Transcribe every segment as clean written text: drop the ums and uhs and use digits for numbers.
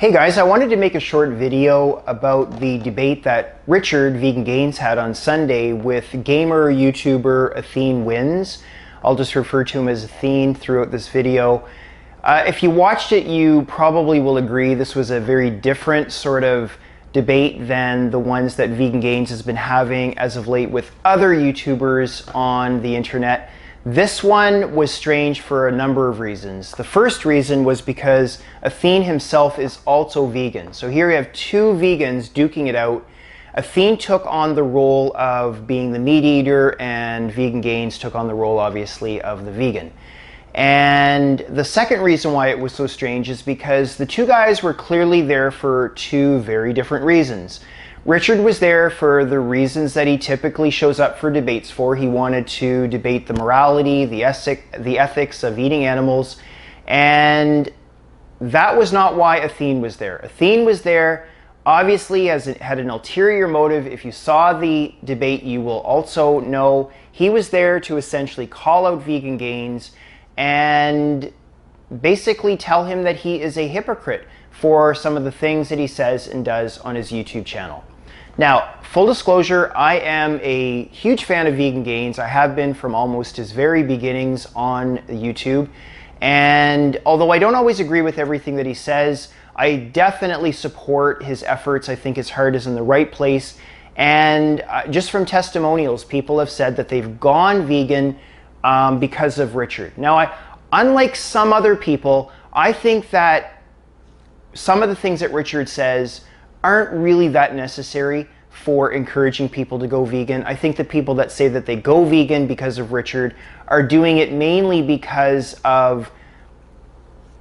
Hey guys, I wanted to make a short video about the debate that Richard Vegan Gains had on Sunday with gamer YouTuber AtheneWins. I'll just refer to him as Athene throughout this video. If you watched it, you probably will agree this was a very different sort of debate than the ones that Vegan Gains has been having as of late with other YouTubers on the internet. This one was strange for a number of reasons. The first reason was because Athene himself is also vegan. So here we have two vegans duking it out. Athene took on the role of being the meat eater, and Vegan Gains took on the role, obviously, of the vegan. And the second reason why it was so strange is because the two guys were clearly there for two very different reasons. Richard was there for the reasons that he typically shows up for debates for. He wanted to debate the morality, the ethics of eating animals, and that was not why Athene was there. Athene was there, obviously, as it had an ulterior motive. If you saw the debate, you will also know he was there to essentially call out Vegan Gains and basically tell him that he is a hypocrite for some of the things that he says and does on his YouTube channel. Now, full disclosure, I am a huge fan of Vegan Gains. I have been from almost his very beginnings on YouTube. And although I don't always agree with everything that he says, I definitely support his efforts. I think his heart is in the right place. And just from testimonials, people have said that they've gone vegan because of Richard. Now, unlike some other people, I think that some of the things that Richard says aren't really that necessary for encouraging people to go vegan. I think the people that say that they go vegan because of Richard are doing it mainly because of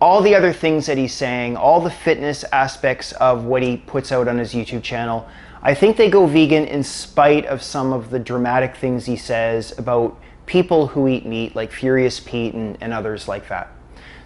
all the other things that he's saying, all the fitness aspects of what he puts out on his YouTube channel. I think they go vegan in spite of some of the dramatic things he says about people who eat meat, like Furious Pete and others like that.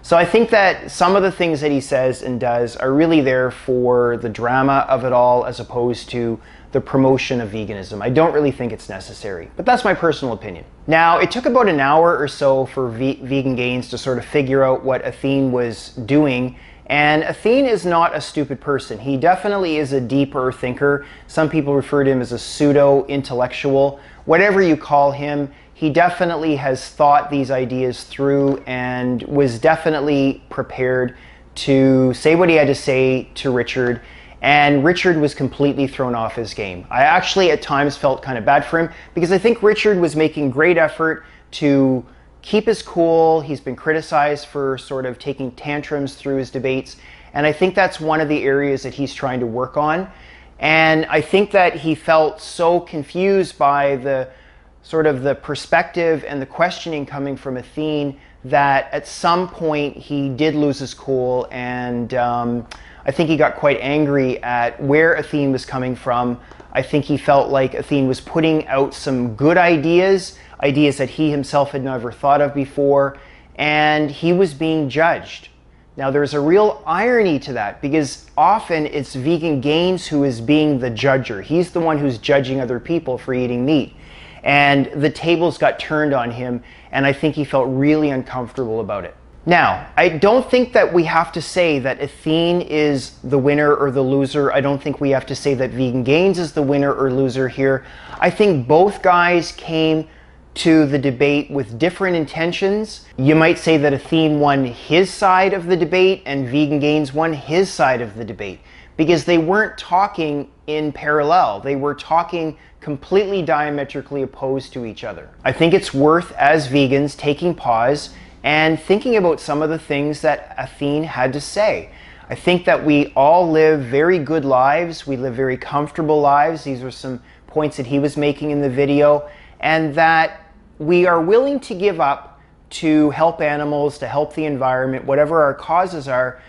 So I think that some of the things that he says and does are really there for the drama of it all as opposed to the promotion of veganism. I don't really think it's necessary, but that's my personal opinion. Now, it took about an hour or so for Vegan Gains to sort of figure out what Athene was doing, and Athene is not a stupid person. He definitely is a deeper thinker. Some people refer to him as a pseudo-intellectual. Whatever you call him, he definitely has thought these ideas through and was definitely prepared to say what he had to say to Richard, and Richard was completely thrown off his game. I actually at times felt kind of bad for him because I think Richard was making great effort to keep his cool. He's been criticized for sort of taking tantrums through his debates, and I think that's one of the areas that he's trying to work on. And I think that he felt so confused by the sort of the perspective and the questioning coming from Athene that at some point he did lose his cool, and I think he got quite angry at where Athene was coming from. I think he felt like Athene was putting out some good ideas that he himself had never thought of before, and he was being judged. Now, there's a real irony to that because often it's Vegan Gains who is being the judger. He's the one who's judging other people for eating meat. And the tables got turned on him, and I think he felt really uncomfortable about it. Now, I don't think that we have to say that Athene is the winner or the loser. I don't think we have to say that Vegan Gains is the winner or loser here. I think both guys came to the debate with different intentions. You might say that Athene won his side of the debate and Vegan Gains won his side of the debate because they weren't talking in parallel. They were talking completely diametrically opposed to each other. I think it's worth, as vegans, taking pause and thinking about some of the things that Athene had to say. I think that we all live very good lives. We live very comfortable lives. These are some points that he was making in the video, and that we are willing to give up to help animals, to help the environment, whatever our causes are,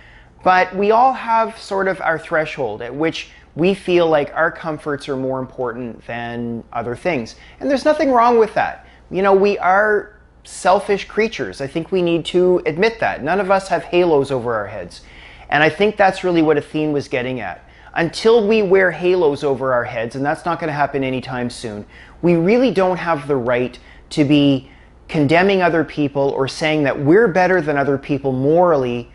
but we all have sort of our threshold at which we feel like our comforts are more important than other things. And there's nothing wrong with that. You know, we are selfish creatures. I think we need to admit that. None of us have halos over our heads. And I think that's really what Athene was getting at. Until we wear halos over our heads, and that's not going to happen anytime soon, we really don't have the right to be condemning other people or saying that we're better than other people morally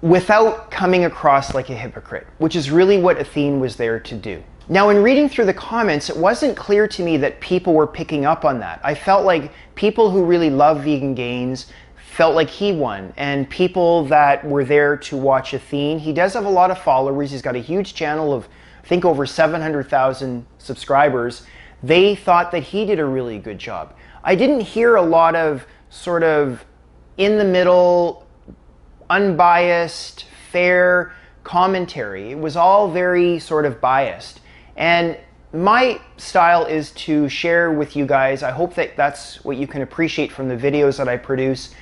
without coming across like a hypocrite, which is really what Athene was there to do. Now, in reading through the comments, it wasn't clear to me that people were picking up on that. I felt like people who really love Vegan Gains felt like he won, and people that were there to watch Athene, he does have a lot of followers. He's got a huge channel of, I think, over 700,000 subscribers. They thought that he did a really good job. I didn't hear a lot of sort of in the middle, unbiased, fair commentary. It was all very sort of biased. And my style is to share with you guys, I hope that that's what you can appreciate from the videos that I produce,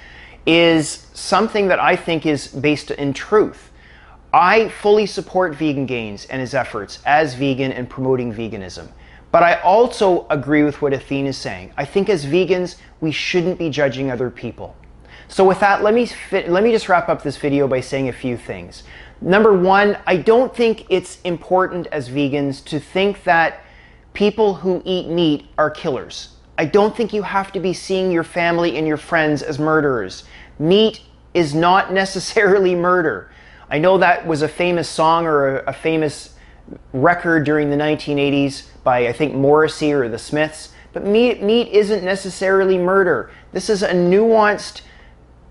is something that I think is based in truth. I fully support Vegan Gains and his efforts as vegan and promoting veganism. But I also agree with what Athene is saying. I think as vegans, we shouldn't be judging other people. So with that, let me just wrap up this video by saying a few things. Number one, I don't think it's important as vegans to think that people who eat meat are killers. I don't think you have to be seeing your family and your friends as murderers. Meat is not necessarily murder. I know that was a famous song or a famous record during the 1980s by, I think, Morrissey or the Smiths, but meat isn't necessarily murder. This is a nuanced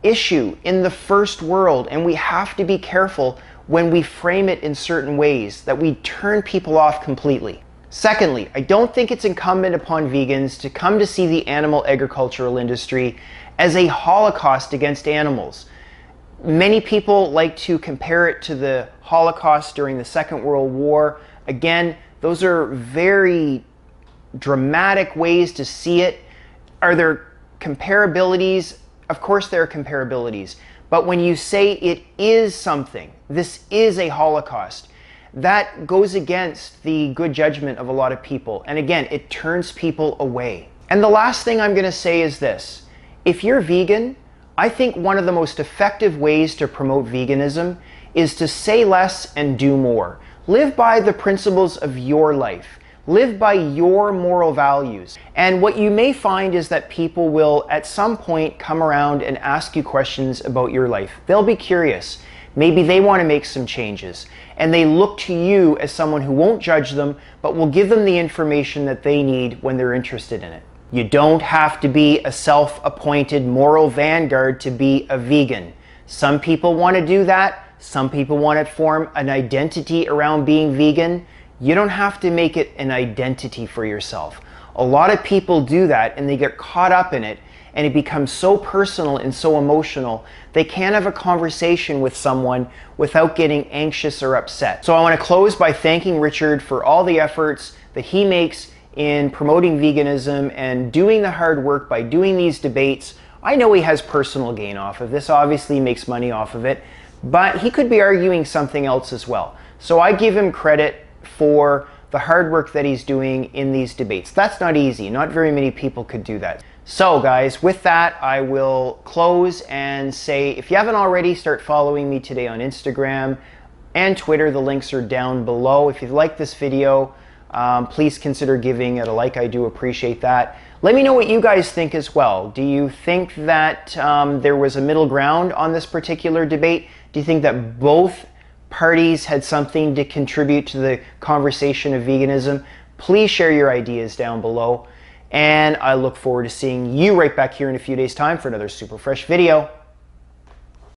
issue in the first world, and we have to be careful when we frame it in certain ways that we turn people off completely. Secondly, I don't think it's incumbent upon vegans to come to see the animal agricultural industry as a holocaust against animals. Many people like to compare it to the Holocaust during the Second World War. Again, those are very dramatic ways to see it. Are there comparabilities? Of course there are comparabilities. But when you say it is something, this is a Holocaust, that goes against the good judgment of a lot of people. And again, it turns people away. And the last thing I'm going to say is this. If you're vegan, I think one of the most effective ways to promote veganism is to say less and do more. Live by the principles of your life. Live by your moral values. And what you may find is that people will at some point come around and ask you questions about your life. They'll be curious. Maybe they want to make some changes. And they look to you as someone who won't judge them, but will give them the information that they need when they're interested in it. You don't have to be a self-appointed moral vanguard to be a vegan. Some people want to do that. Some people want to form an identity around being vegan. You don't have to make it an identity for yourself. A lot of people do that and they get caught up in it, and it becomes so personal and so emotional, they can't have a conversation with someone without getting anxious or upset. So I want to close by thanking Richard for all the efforts that he makes in promoting veganism and doing the hard work by doing these debates. I know he has personal gain off of this, obviously makes money off of it, but he could be arguing something else as well. So I give him credit for the hard work that he's doing in these debates. That's not easy. Not very many people could do that. So guys, with that, I will close and say, if you haven't already, start following me today on Instagram and Twitter. The links are down below. If you've liked this video, please consider giving it a like. I do appreciate that. Let me know what you guys think as well. Do you think that there was a middle ground on this particular debate? Do you think that both parties had something to contribute to the conversation of veganism? Please share your ideas down below. And I look forward to seeing you right back here in a few days' time for another super fresh video.